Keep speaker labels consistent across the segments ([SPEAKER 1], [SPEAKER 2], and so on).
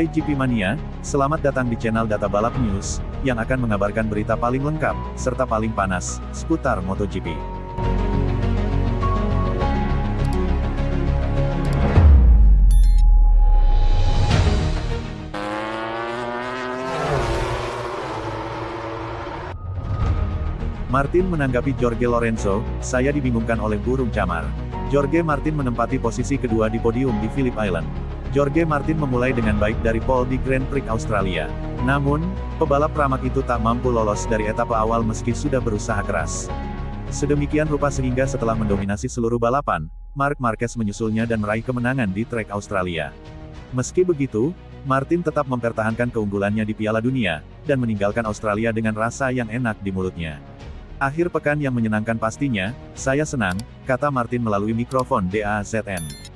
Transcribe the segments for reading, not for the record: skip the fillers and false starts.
[SPEAKER 1] Hai GP Mania, selamat datang di channel Data Balap News, yang akan mengabarkan berita paling lengkap, serta paling panas, seputar MotoGP. Martin menanggapi Jorge Lorenzo, saya dibingungkan oleh burung camar. Jorge Martin menempati posisi kedua di podium di Phillip Island. Jorge Martin memulai dengan baik dari pole di Grand Prix Australia. Namun, pebalap Pramac itu tak mampu lolos dari etapa awal meski sudah berusaha keras. Sedemikian rupa sehingga setelah mendominasi seluruh balapan, Marc Marquez menyusulnya dan meraih kemenangan di trek Australia. Meski begitu, Martin tetap mempertahankan keunggulannya di Piala Dunia, dan meninggalkan Australia dengan rasa yang enak di mulutnya. Akhir pekan yang menyenangkan pastinya, saya senang, kata Martin melalui mikrofon DAZN.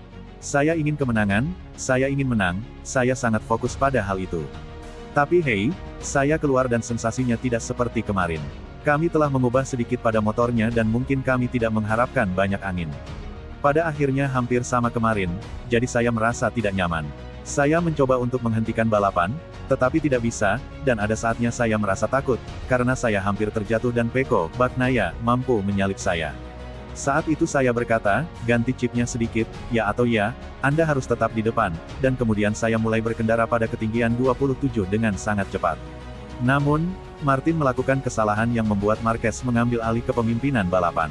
[SPEAKER 1] Saya ingin kemenangan, saya ingin menang, saya sangat fokus pada hal itu. Tapi hey, saya keluar dan sensasinya tidak seperti kemarin. Kami telah mengubah sedikit pada motornya dan mungkin kami tidak mengharapkan banyak angin. Pada akhirnya hampir sama kemarin, jadi saya merasa tidak nyaman. Saya mencoba untuk menghentikan balapan, tetapi tidak bisa, dan ada saatnya saya merasa takut, karena saya hampir terjatuh dan Pecco Bagnaia mampu menyalip saya. Saat itu saya berkata, ganti chipnya sedikit, ya atau ya, Anda harus tetap di depan, dan kemudian saya mulai berkendara pada ketinggian 27 dengan sangat cepat. Namun, Martin melakukan kesalahan yang membuat Marquez mengambil alih kepemimpinan balapan.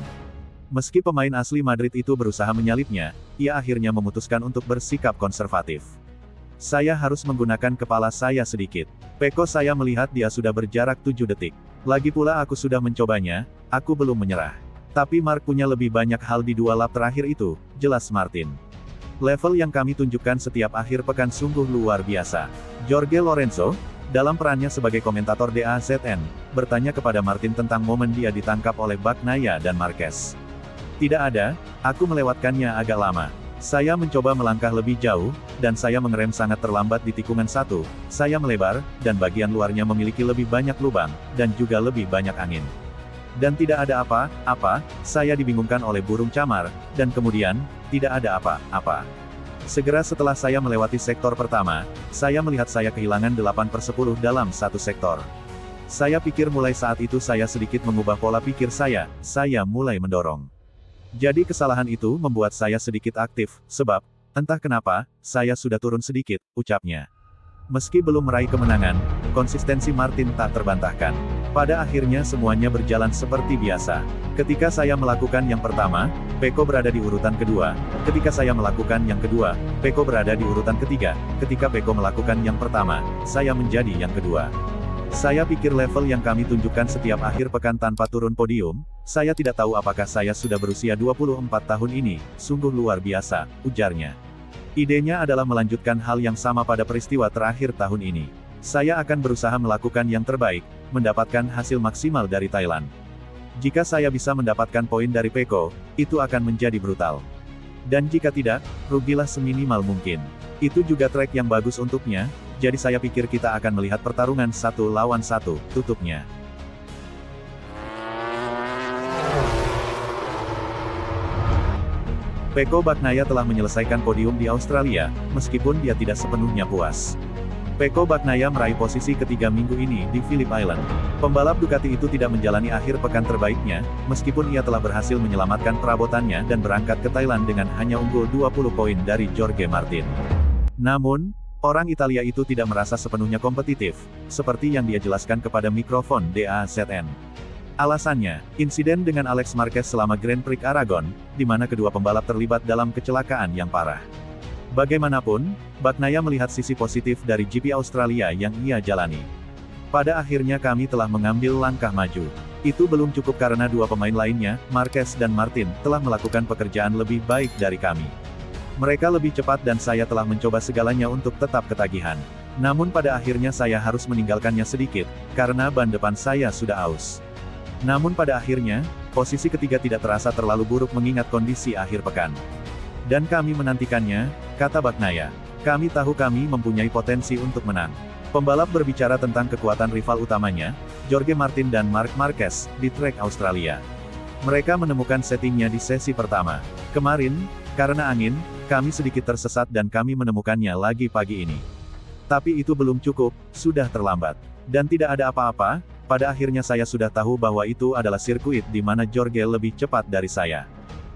[SPEAKER 1] Meski pemain asli Madrid itu berusaha menyalipnya, ia akhirnya memutuskan untuk bersikap konservatif. Saya harus menggunakan kepala saya sedikit. Pecco saya melihat dia sudah berjarak 7 detik. Lagi pula aku sudah mencobanya, aku belum menyerah. Tapi Marc punya lebih banyak hal di 2 lap terakhir itu, jelas Martin. Level yang kami tunjukkan setiap akhir pekan sungguh luar biasa. Jorge Lorenzo, dalam perannya sebagai komentator DAZN, bertanya kepada Martin tentang momen dia ditangkap oleh Bagnaia dan Marquez. Tidak ada, aku melewatkannya agak lama. Saya mencoba melangkah lebih jauh, dan saya mengerem sangat terlambat di tikungan 1, saya melebar, dan bagian luarnya memiliki lebih banyak lubang, dan juga lebih banyak angin. Dan tidak ada apa-apa, saya dibingungkan oleh burung camar, dan kemudian, tidak ada apa-apa. Segera setelah saya melewati sektor pertama, saya melihat saya kehilangan 8/10 dalam satu sektor. Saya pikir mulai saat itu saya sedikit mengubah pola pikir saya mulai mendorong. Jadi kesalahan itu membuat saya sedikit aktif, sebab, entah kenapa, saya sudah turun sedikit, ucapnya. Meski belum meraih kemenangan, konsistensi Martin tak terbantahkan. Pada akhirnya semuanya berjalan seperti biasa. Ketika saya melakukan yang pertama, Pecco berada di urutan kedua. Ketika saya melakukan yang kedua, Pecco berada di urutan ketiga. Ketika Pecco melakukan yang pertama, saya menjadi yang kedua. Saya pikir level yang kami tunjukkan setiap akhir pekan tanpa turun podium, saya tidak tahu apakah saya sudah berusia 24 tahun ini, sungguh luar biasa, ujarnya. Idenya adalah melanjutkan hal yang sama pada peristiwa terakhir tahun ini. Saya akan berusaha melakukan yang terbaik, mendapatkan hasil maksimal dari Thailand. Jika saya bisa mendapatkan poin dari Pecco, itu akan menjadi brutal. Dan jika tidak, rugilah seminimal mungkin. Itu juga trek yang bagus untuknya, jadi saya pikir kita akan melihat pertarungan 1 lawan 1, tutupnya. Pecco Bagnaia telah menyelesaikan podium di Australia, meskipun dia tidak sepenuhnya puas. Pecco Bagnaia meraih posisi ketiga minggu ini di Phillip Island. Pembalap Ducati itu tidak menjalani akhir pekan terbaiknya, meskipun ia telah berhasil menyelamatkan perabotannya dan berangkat ke Thailand dengan hanya unggul 20 poin dari Jorge Martin. Namun, orang Italia itu tidak merasa sepenuhnya kompetitif, seperti yang dia jelaskan kepada mikrofon DAZN. Alasannya, insiden dengan Alex Marquez selama Grand Prix Aragon, di mana kedua pembalap terlibat dalam kecelakaan yang parah. Bagaimanapun, Bagnaia melihat sisi positif dari GP Australia yang ia jalani. Pada akhirnya kami telah mengambil langkah maju. Itu belum cukup karena dua pemain lainnya, Marquez dan Martin, telah melakukan pekerjaan lebih baik dari kami. Mereka lebih cepat dan saya telah mencoba segalanya untuk tetap ketagihan. Namun pada akhirnya saya harus meninggalkannya sedikit, karena ban depan saya sudah aus. Namun pada akhirnya, posisi ketiga tidak terasa terlalu buruk mengingat kondisi akhir pekan. Dan kami menantikannya, kata Bagnaia. Kami tahu kami mempunyai potensi untuk menang. Pembalap berbicara tentang kekuatan rival utamanya, Jorge Martin dan Marc Marquez, di trek Australia. Mereka menemukan settingnya di sesi pertama. Kemarin, karena angin, kami sedikit tersesat dan kami menemukannya lagi pagi ini. Tapi itu belum cukup, sudah terlambat. Dan tidak ada apa-apa, pada akhirnya saya sudah tahu bahwa itu adalah sirkuit di mana Jorge lebih cepat dari saya.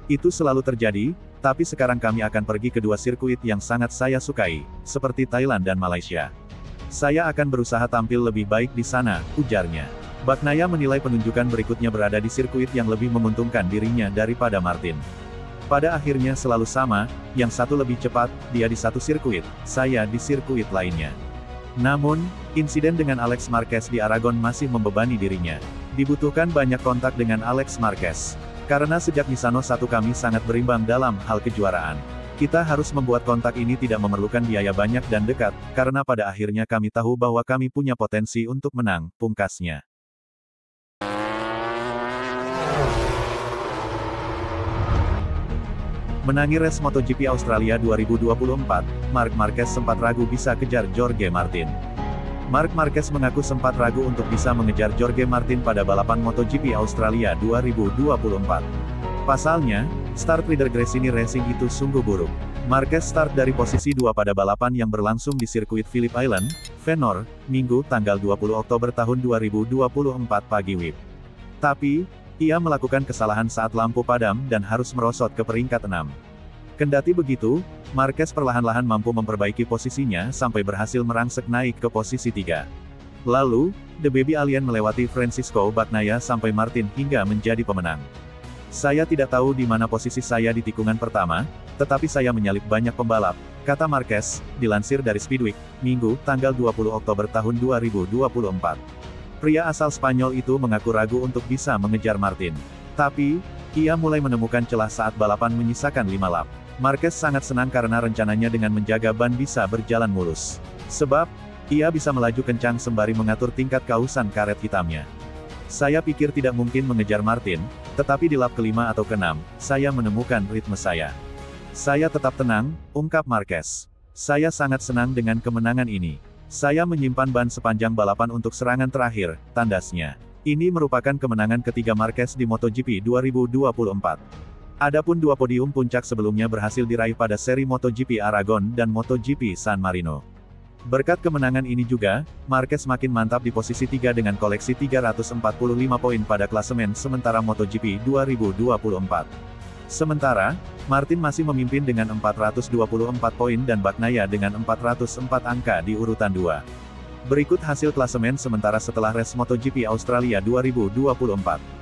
[SPEAKER 1] Itu selalu terjadi, tapi sekarang kami akan pergi ke dua sirkuit yang sangat saya sukai, seperti Thailand dan Malaysia. Saya akan berusaha tampil lebih baik di sana, ujarnya. Bagnaia menilai penunjukan berikutnya berada di sirkuit yang lebih menguntungkan dirinya daripada Martin. Pada akhirnya selalu sama, yang satu lebih cepat, dia di satu sirkuit, saya di sirkuit lainnya. Namun, insiden dengan Alex Marquez di Aragon masih membebani dirinya. Dibutuhkan banyak kontak dengan Alex Marquez. Karena sejak Misano 1 kami sangat berimbang dalam hal kejuaraan. Kita harus membuat kontak ini tidak memerlukan biaya banyak dan dekat, karena pada akhirnya kami tahu bahwa kami punya potensi untuk menang, pungkasnya. Menangi race MotoGP Australia 2024, Marc Marquez sempat ragu bisa kejar Jorge Martin. Marc Marquez mengaku sempat ragu untuk bisa mengejar Jorge Martin pada balapan MotoGP Australia 2024. Pasalnya, start leader Gresini Racing itu sungguh buruk. Marquez start dari posisi 2 pada balapan yang berlangsung di sirkuit Phillip Island, Vanor, Minggu tanggal 20 Oktober tahun 2024 pagi WIB. Tapi, ia melakukan kesalahan saat lampu padam dan harus merosot ke peringkat 6. Kendati begitu, Marquez perlahan-lahan mampu memperbaiki posisinya sampai berhasil merangsek naik ke posisi 3. Lalu, The Baby Alien melewati Francisco Bagnaia sampai Martin hingga menjadi pemenang. Saya tidak tahu di mana posisi saya di tikungan pertama, tetapi saya menyalip banyak pembalap, kata Marquez, dilansir dari Speedweek, Minggu, tanggal 20 Oktober tahun 2024. Pria asal Spanyol itu mengaku ragu untuk bisa mengejar Martin. Tapi, ia mulai menemukan celah saat balapan menyisakan 5 lap. Marquez sangat senang karena rencananya dengan menjaga ban bisa berjalan mulus. Sebab, ia bisa melaju kencang sembari mengatur tingkat kausan karet hitamnya. Saya pikir tidak mungkin mengejar Martin, tetapi di lap ke-5 atau ke-6, saya menemukan ritme saya. Saya tetap tenang, ungkap Marquez. Saya sangat senang dengan kemenangan ini. Saya menyimpan ban sepanjang balapan untuk serangan terakhir, tandasnya. Ini merupakan kemenangan ketiga Marquez di MotoGP 2024. Adapun 2 podium puncak sebelumnya berhasil diraih pada seri MotoGP Aragon dan MotoGP San Marino. Berkat kemenangan ini juga, Marquez makin mantap di posisi 3 dengan koleksi 345 poin pada klasemen sementara MotoGP 2024. Sementara, Martin masih memimpin dengan 424 poin dan Bagnaia dengan 404 angka di urutan 2. Berikut hasil klasemen sementara setelah race MotoGP Australia 2024.